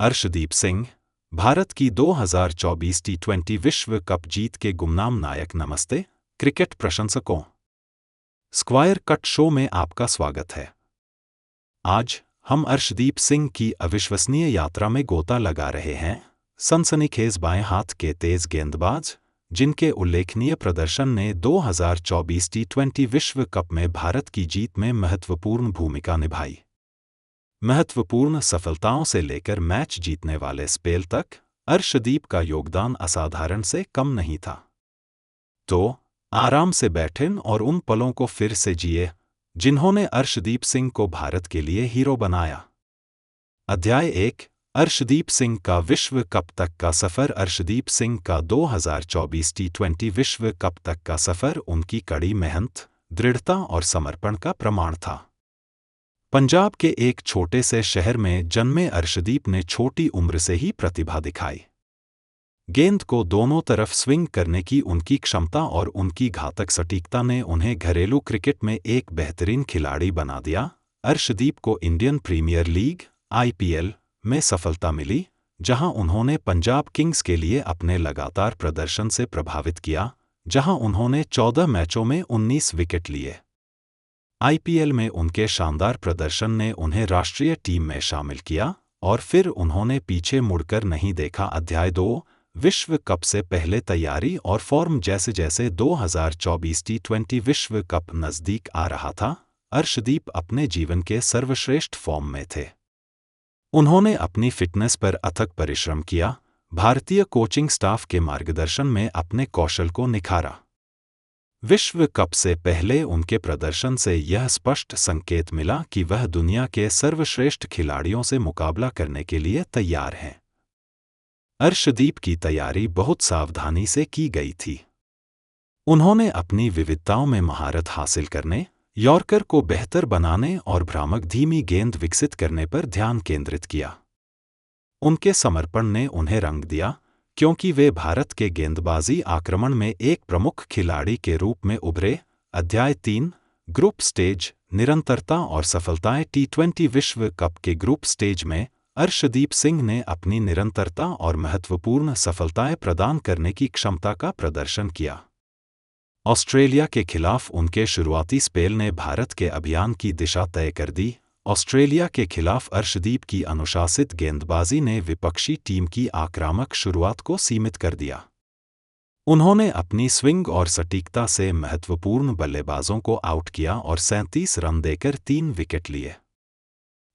अर्शदीप सिंह, भारत की 2024 टी20 विश्व कप जीत के गुमनाम नायक। नमस्ते क्रिकेट प्रशंसकों, स्क्वायर कट शो में आपका स्वागत है। आज हम अर्शदीप सिंह की अविश्वसनीय यात्रा में गोता लगा रहे हैं। सनसनीखेज बाएं हाथ के तेज गेंदबाज, जिनके उल्लेखनीय प्रदर्शन ने 2024 टी20 विश्व कप में भारत की जीत में महत्वपूर्ण भूमिका निभाई। महत्वपूर्ण सफलताओं से लेकर मैच जीतने वाले स्पेल तक अर्शदीप का योगदान असाधारण से कम नहीं था। तो आराम से बैठें और उन पलों को फिर से जिए जिन्होंने अर्शदीप सिंह को भारत के लिए हीरो बनाया। अध्याय 1, अर्शदीप सिंह का विश्व कप तक का सफर। अर्शदीप सिंह का 2024 टी20 विश्व कप तक का सफर उनकी कड़ी मेहनत, दृढ़ता और समर्पण का प्रमाण था। पंजाब के एक छोटे से शहर में जन्मे अर्शदीप ने छोटी उम्र से ही प्रतिभा दिखाई। गेंद को दोनों तरफ स्विंग करने की उनकी क्षमता और उनकी घातक सटीकता ने उन्हें घरेलू क्रिकेट में एक बेहतरीन खिलाड़ी बना दिया। अर्शदीप को इंडियन प्रीमियर लीग (IPL) में सफलता मिली, जहां उन्होंने पंजाब किंग्स के लिए अपने लगातार प्रदर्शन से प्रभावित किया, जहां उन्होंने 14 मैचों में 19 विकेट लिए। IPL में उनके शानदार प्रदर्शन ने उन्हें राष्ट्रीय टीम में शामिल किया और फिर उन्होंने पीछे मुड़कर नहीं देखा। अध्याय 2, विश्व कप से पहले तैयारी और फॉर्म। जैसे जैसे 2024 टी20 विश्व कप नज़दीक आ रहा था, अर्शदीप अपने जीवन के सर्वश्रेष्ठ फॉर्म में थे। उन्होंने अपनी फिटनेस पर अथक परिश्रम किया, भारतीय कोचिंग स्टाफ के मार्गदर्शन में अपने कौशल को निखारा। विश्व कप से पहले उनके प्रदर्शन से यह स्पष्ट संकेत मिला कि वह दुनिया के सर्वश्रेष्ठ खिलाड़ियों से मुकाबला करने के लिए तैयार हैं। अर्शदीप की तैयारी बहुत सावधानी से की गई थी। उन्होंने अपनी विविधताओं में महारत हासिल करने, यॉर्कर को बेहतर बनाने और भ्रामक धीमी गेंद विकसित करने पर ध्यान केंद्रित किया। उनके समर्पण ने उन्हें रंग दिया, क्योंकि वे भारत के गेंदबाजी आक्रमण में एक प्रमुख खिलाड़ी के रूप में उभरे। अध्याय 3, ग्रुप स्टेज, निरंतरता और सफलताएं। टी20 विश्व कप के ग्रुप स्टेज में अर्शदीप सिंह ने अपनी निरंतरता और महत्वपूर्ण सफलताएं प्रदान करने की क्षमता का प्रदर्शन किया। ऑस्ट्रेलिया के खिलाफ उनके शुरुआती स्पेल ने भारत के अभियान की दिशा तय कर दी। ऑस्ट्रेलिया के खिलाफ अर्शदीप की अनुशासित गेंदबाजी ने विपक्षी टीम की आक्रामक शुरुआत को सीमित कर दिया। उन्होंने अपनी स्विंग और सटीकता से महत्वपूर्ण बल्लेबाजों को आउट किया और 37 रन देकर 3 विकेट लिए।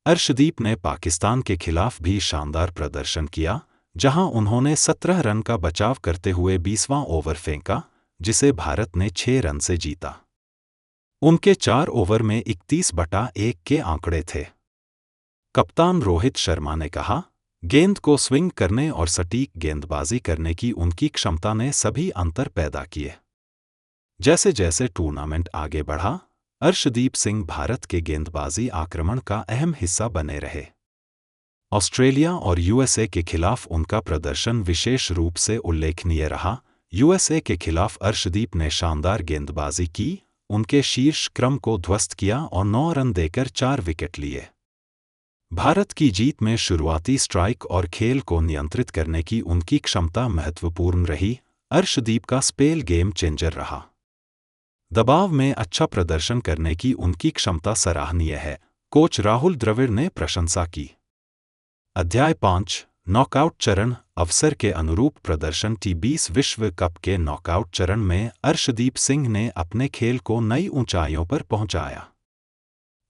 अर्शदीप ने पाकिस्तान के खिलाफ भी शानदार प्रदर्शन किया, जहां उन्होंने 17 रन का बचाव करते हुए 20वां ओवर फेंका, जिसे भारत ने 6 रन से जीता। उनके 4 ओवर में 31/1 के आंकड़े थे। कप्तान रोहित शर्मा ने कहा, गेंद को स्विंग करने और सटीक गेंदबाजी करने की उनकी क्षमता ने सभी अंतर पैदा किए। जैसे जैसे टूर्नामेंट आगे बढ़ा, अर्शदीप सिंह भारत के गेंदबाजी आक्रमण का अहम हिस्सा बने रहे। ऑस्ट्रेलिया और USA के खिलाफ उनका प्रदर्शन विशेष रूप से उल्लेखनीय रहा। USA के खिलाफ अर्शदीप ने शानदार गेंदबाजी की, उनके शीर्ष क्रम को ध्वस्त किया और 9 रन देकर 4 विकेट लिए। भारत की जीत में शुरुआती स्ट्राइक और खेल को नियंत्रित करने की उनकी क्षमता महत्वपूर्ण रही। अर्शदीप का स्पेल गेम चेंजर रहा। दबाव में अच्छा प्रदर्शन करने की उनकी क्षमता सराहनीय है, कोच राहुल द्रविड़ ने प्रशंसा की। अध्याय 5, नॉकआउट चरण, अवसर के अनुरूप प्रदर्शन। टी20 विश्व कप के नॉकआउट चरण में अर्शदीप सिंह ने अपने खेल को नई ऊंचाइयों पर पहुंचाया।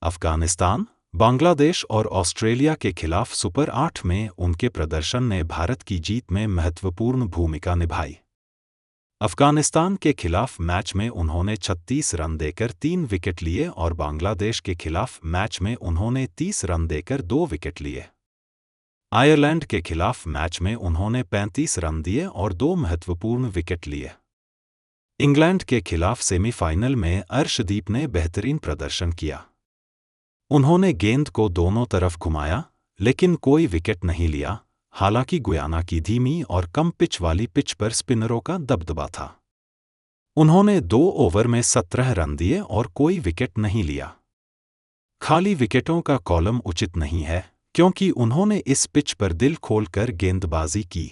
अफगानिस्तान, बांग्लादेश और ऑस्ट्रेलिया के खिलाफ सुपर 8 में उनके प्रदर्शन ने भारत की जीत में महत्वपूर्ण भूमिका निभाई। अफगानिस्तान के खिलाफ मैच में उन्होंने 36 रन देकर 3 विकेट लिए और बांग्लादेश के खिलाफ मैच में उन्होंने 30 रन देकर 2 विकेट लिए। आयरलैंड के खिलाफ मैच में उन्होंने 35 रन दिए और 2 महत्वपूर्ण विकेट लिए। इंग्लैंड के खिलाफ सेमीफाइनल में अर्शदीप ने बेहतरीन प्रदर्शन किया। उन्होंने गेंद को दोनों तरफ घुमाया, लेकिन कोई विकेट नहीं लिया। हालांकि गुयाना की धीमी और कम पिच वाली पिच पर स्पिनरों का दबदबा था। उन्होंने 2 ओवर में 17 रन दिए और कोई विकेट नहीं लिया। खाली विकेटों का कॉलम उचित नहीं है, क्योंकि उन्होंने इस पिच पर दिल खोलकर गेंदबाजी की।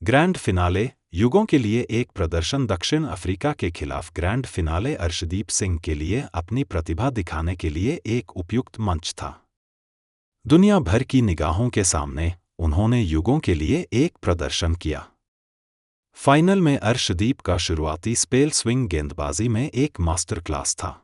ग्रैंड फिनाले, युगों के लिए एक प्रदर्शन। दक्षिण अफ्रीका के खिलाफ ग्रैंड फिनाले अर्शदीप सिंह के लिए अपनी प्रतिभा दिखाने के लिए एक उपयुक्त मंच था। दुनिया भर की निगाहों के सामने उन्होंने युगों के लिए एक प्रदर्शन किया। फाइनल में अर्शदीप का शुरुआती स्पेल स्विंग गेंदबाजी में एक मास्टर क्लास था।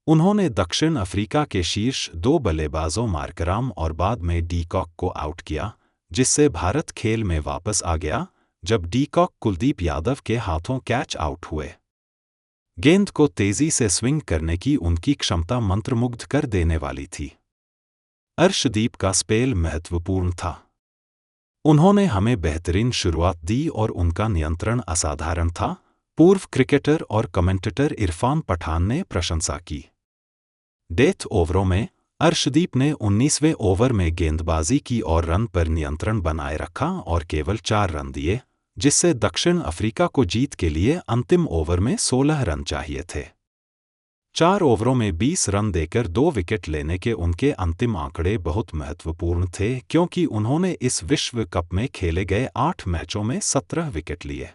उन्होंने दक्षिण अफ्रीका के शीर्ष 2 बल्लेबाजों मार्कराम और बाद में डी कॉक को आउट किया, जिससे भारत खेल में वापस आ गया जब डी कॉक कुलदीप यादव के हाथों कैच आउट हुए। गेंद को तेजी से स्विंग करने की उनकी क्षमता मंत्रमुग्ध कर देने वाली थी। अर्शदीप का स्पेल महत्वपूर्ण था। उन्होंने हमें बेहतरीन शुरुआत दी और उनका नियंत्रण असाधारण था। पूर्व क्रिकेटर और कमेंटेटर इरफान पठान ने प्रशंसा की। डेथ ओवरों में अर्शदीप ने 19वें ओवर में गेंदबाजी की और रन पर नियंत्रण बनाए रखा और केवल 4 रन दिए, जिससे दक्षिण अफ्रीका को जीत के लिए अंतिम ओवर में 16 रन चाहिए थे। 4 ओवरों में 20 रन देकर 2 विकेट लेने के उनके अंतिम आंकड़े बहुत महत्वपूर्ण थे, क्योंकि उन्होंने इस विश्व कप में खेले गए 8 मैचों में 17 विकेट लिए।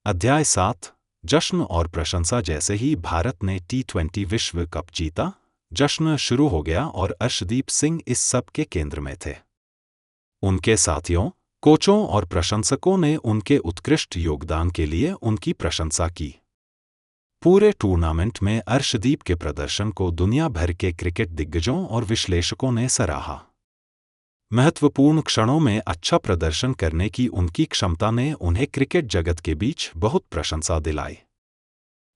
अध्याय 7, जश्न और प्रशंसा। जैसे ही भारत ने T20 विश्व कप जीता, जश्न शुरू हो गया और अर्शदीप सिंह इस सब के केंद्र में थे। उनके साथियों, कोचों और प्रशंसकों ने उनके उत्कृष्ट योगदान के लिए उनकी प्रशंसा की। पूरे टूर्नामेंट में अर्शदीप के प्रदर्शन को दुनिया भर के क्रिकेट दिग्गजों और विश्लेषकों ने सराहा। महत्वपूर्ण क्षणों में अच्छा प्रदर्शन करने की उनकी क्षमता ने उन्हें क्रिकेट जगत के बीच बहुत प्रशंसा दिलाई।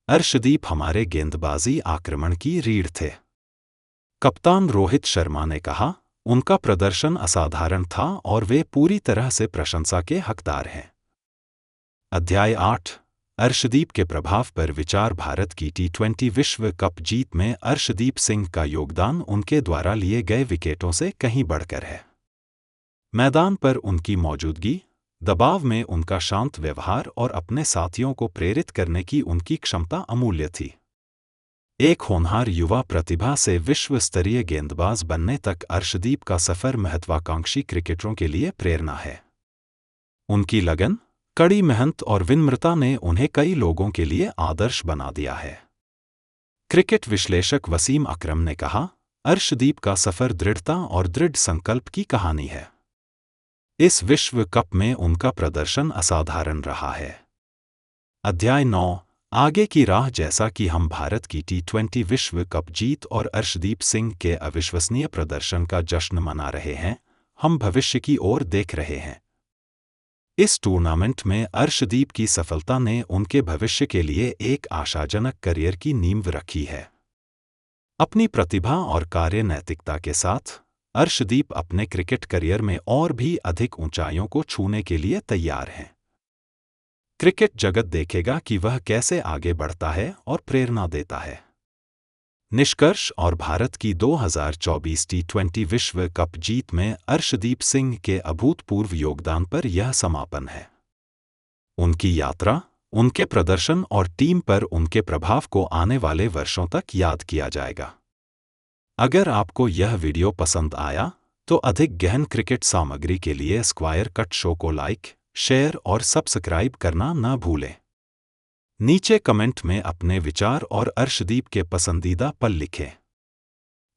अर्शदीप हमारे गेंदबाजी आक्रमण की रीढ़ थे। कप्तान रोहित शर्मा ने कहा, उनका प्रदर्शन असाधारण था और वे पूरी तरह से प्रशंसा के हकदार हैं। अध्याय 8, अर्शदीप के प्रभाव पर विचार। भारत की T20 विश्व कप जीत में अर्शदीप सिंह का योगदान उनके द्वारा लिए गए विकेटों से कहीं बढ़कर है। मैदान पर उनकी मौजूदगी, दबाव में उनका शांत व्यवहार और अपने साथियों को प्रेरित करने की उनकी क्षमता अमूल्य थी। एक होनहार युवा प्रतिभा से विश्व स्तरीय गेंदबाज बनने तक अर्शदीप का सफर महत्वाकांक्षी क्रिकेटरों के लिए प्रेरणा है। उनकी लगन, कड़ी मेहनत और विनम्रता ने उन्हें कई लोगों के लिए आदर्श बना दिया है। क्रिकेट विश्लेषक वसीम अकरम ने कहा, अर्शदीप का सफर दृढ़ता और दृढ़ संकल्प की कहानी है। इस विश्व कप में उनका प्रदर्शन असाधारण रहा है। अध्याय 9, आगे की राह। जैसा कि हम भारत की T20 विश्व कप जीत और अर्शदीप सिंह के अविश्वसनीय प्रदर्शन का जश्न मना रहे हैं, हम भविष्य की ओर देख रहे हैं। इस टूर्नामेंट में अर्शदीप की सफलता ने उनके भविष्य के लिए एक आशाजनक करियर की नींव रखी है। अपनी प्रतिभा और कार्य नैतिकता के साथ अर्शदीप अपने क्रिकेट करियर में और भी अधिक ऊंचाइयों को छूने के लिए तैयार हैं। क्रिकेट जगत देखेगा कि वह कैसे आगे बढ़ता है और प्रेरणा देता है। निष्कर्ष और भारत की 2024 T20 विश्व कप जीत में अर्शदीप सिंह के अभूतपूर्व योगदान पर यह समापन है। उनकी यात्रा, उनके प्रदर्शन और टीम पर उनके प्रभाव को आने वाले वर्षों तक याद किया जाएगा। अगर आपको यह वीडियो पसंद आया तो अधिक गहन क्रिकेट सामग्री के लिए स्क्वायर कट शो को लाइक, शेयर और सब्सक्राइब करना न भूलें। नीचे कमेंट में अपने विचार और अर्शदीप के पसंदीदा पल लिखें।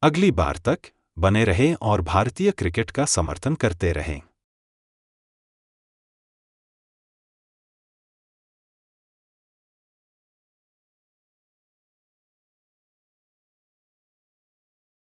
अगली बार तक बने रहें और भारतीय क्रिकेट का समर्थन करते रहें।